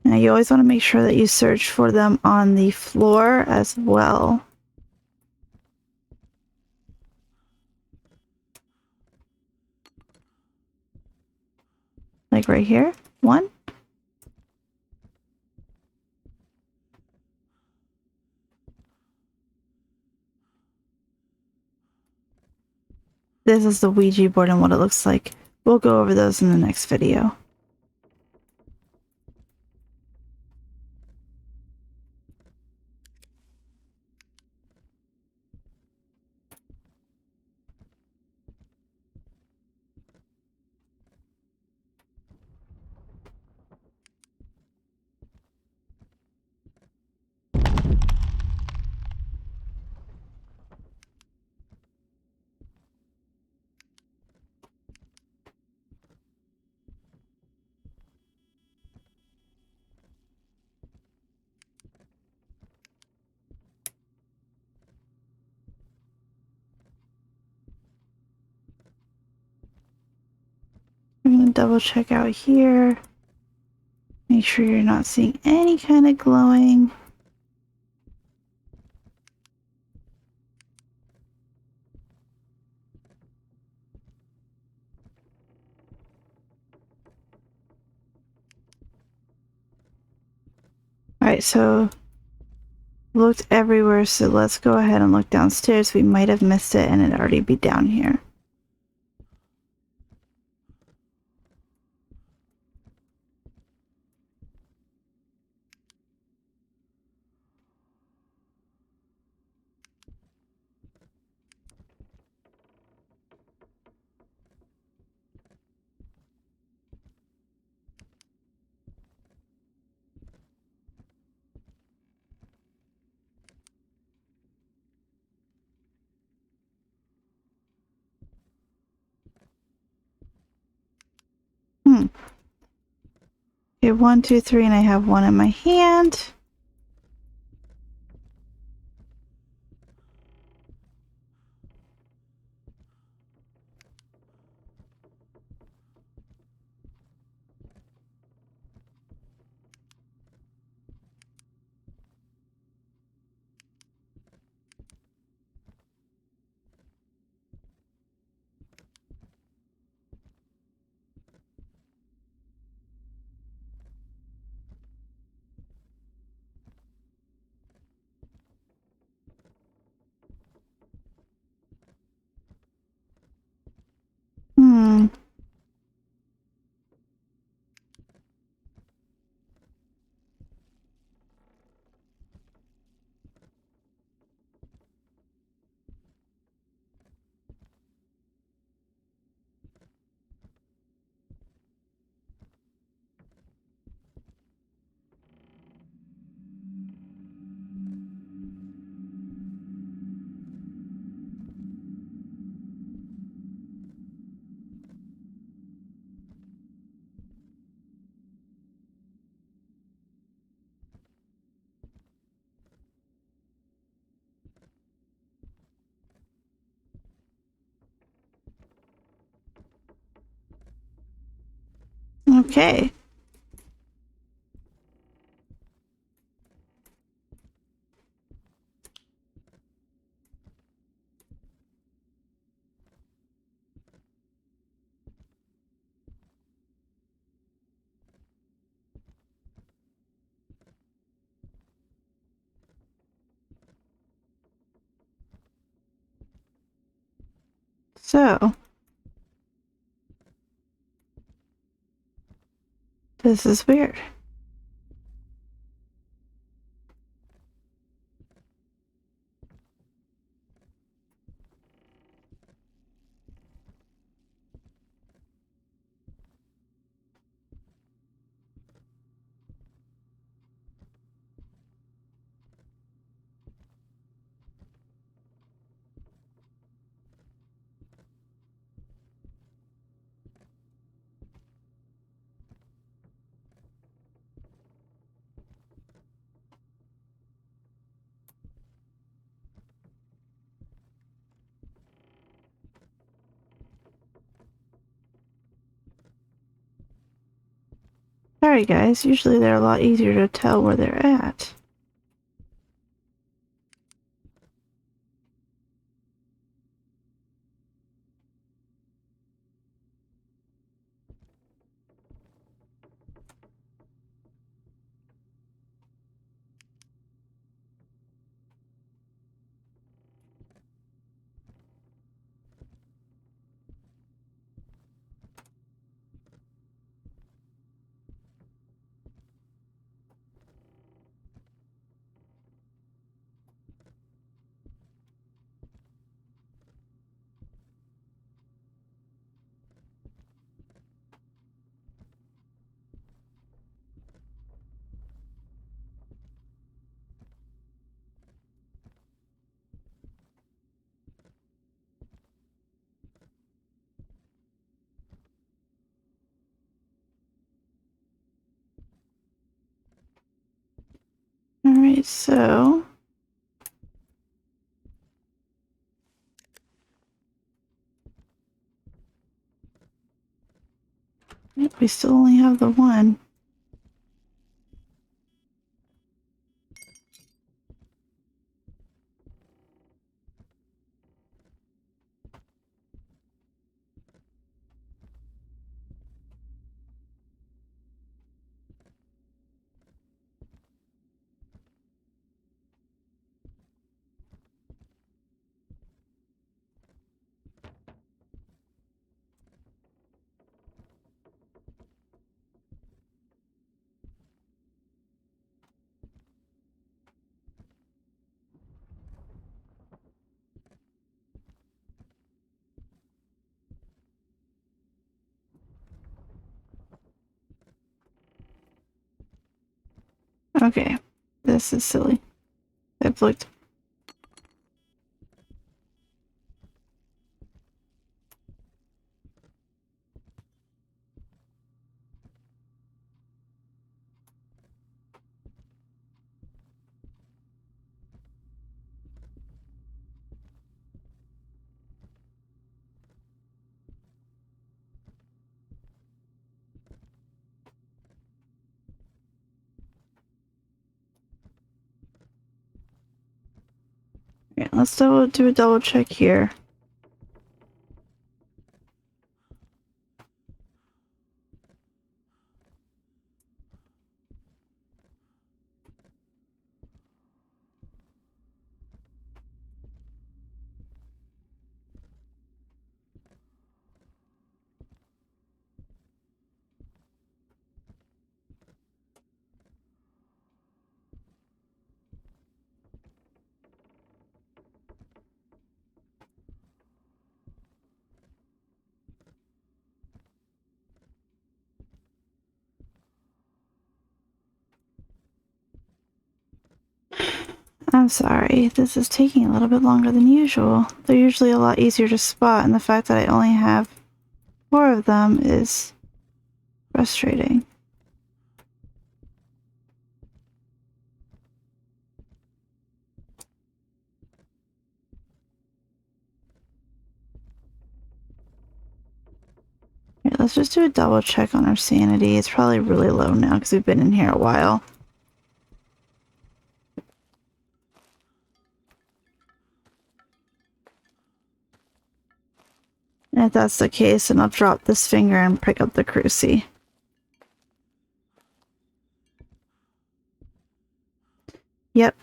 Now you always want to make sure that you search for them on the floor as well. Like right here, 1. This is the Ouija board and what it looks like. We'll go over those in the next video. double check out here. Make sure you're not seeing any kind of glowing. Alright, so looked everywhere, so let's go ahead and look downstairs. We might have missed it and it'd already be down here. Okay, 1, 2, 3, and I have one in my hand. Hmm. Okay. So, this is weird. Sorry guys, usually they're a lot easier to tell where they're at. Alright, so Yep, we still only have the one. Okay, this is silly. I've looked. Okay, let's do a double check here. I'm sorry, this is taking a little bit longer than usual. They're usually a lot easier to spot, and the fact that I only have 4 of them is frustrating. Here, let's just do a double check on our sanity. It's probably really low now because we've been in here a while. And if that's the case, then I'll drop this finger and pick up the cruci. Yep.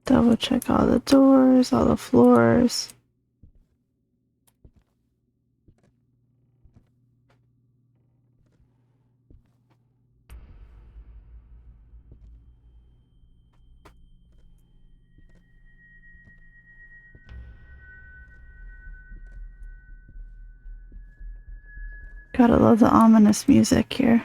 Double check all the doors, all the floors. Gotta love the ominous music here.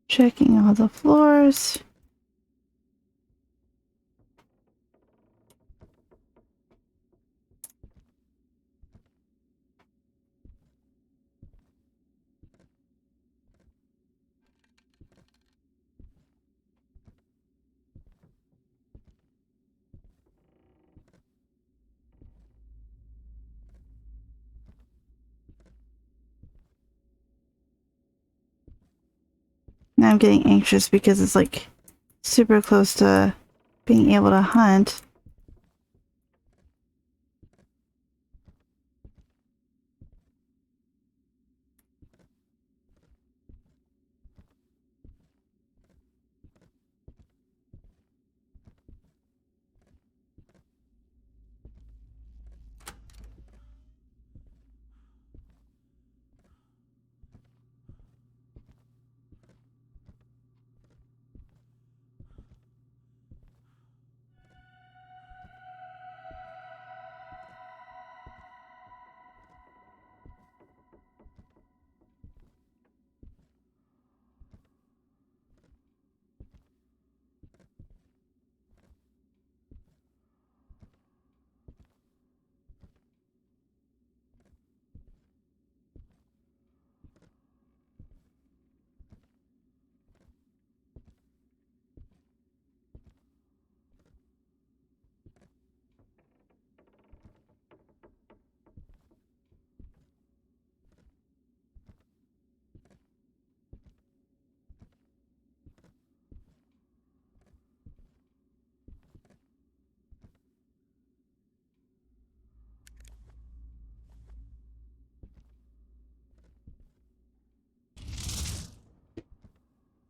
Checking all the floors. Now I'm getting anxious because it's like super close to being able to hunt.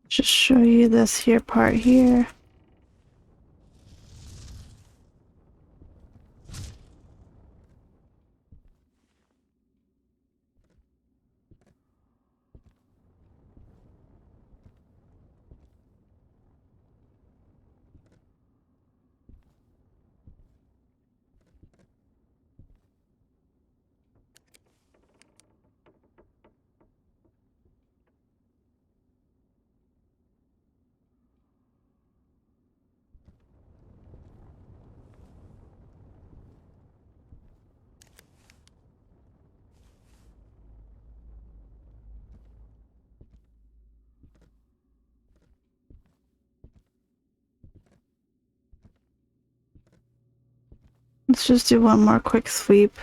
Just show you this here part here. Let's just do one more quick sweep.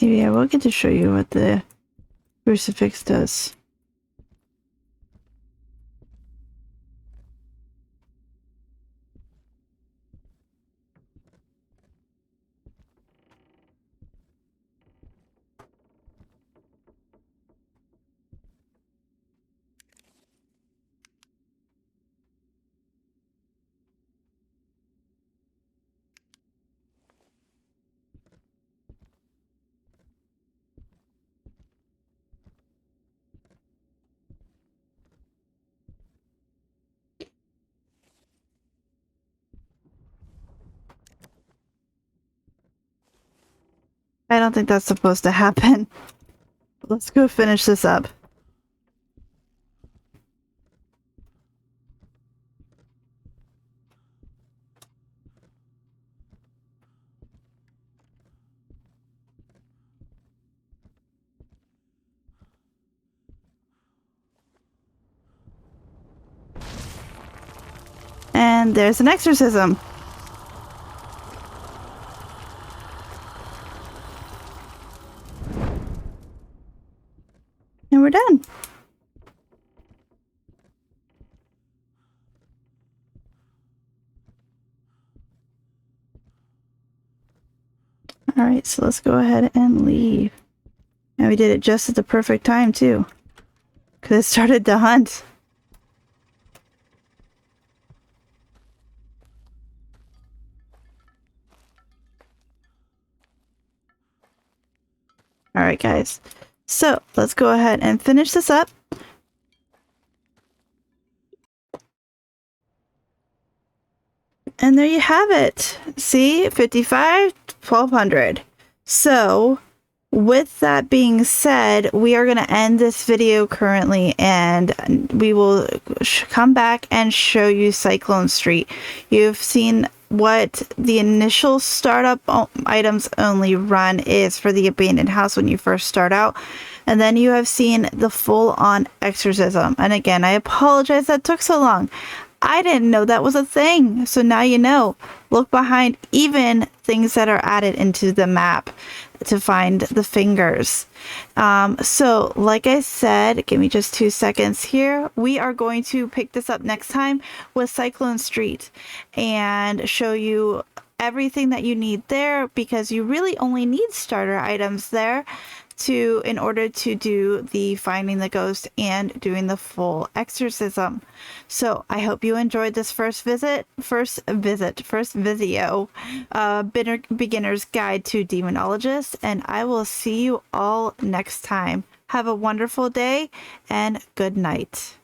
Maybe I will get to show you what the crucifix does. I don't think that's supposed to happen. Let's go finish this up. And there's an exorcism. And we're done. All right, so let's go ahead and leave. And we did it just at the perfect time, too. Because it started to hunt. All right, guys. So let's go ahead and finish this up. And there you have it. See, 55, 1200. So with that being said, we are going to end this video currently, and we will come back and show you Cyclone Street. You've seen what the initial startup items only run is for the abandoned house when you first start out. And then you have seen the full-on exorcism. And again, I apologize that took so long. I didn't know that was a thing. So now you know. Look behind even things that are added into the map to find the fingers. So like I said, give me just 2 seconds here. We are going to pick this up next time with Cyclone Street and show you everything that you need there, because you really only need starter items there in order to do the finding the ghost and doing the full exorcism. So I hope you enjoyed this first video, beginner's guide to Demonologist, and I will see you all next time. Have a wonderful day and good night.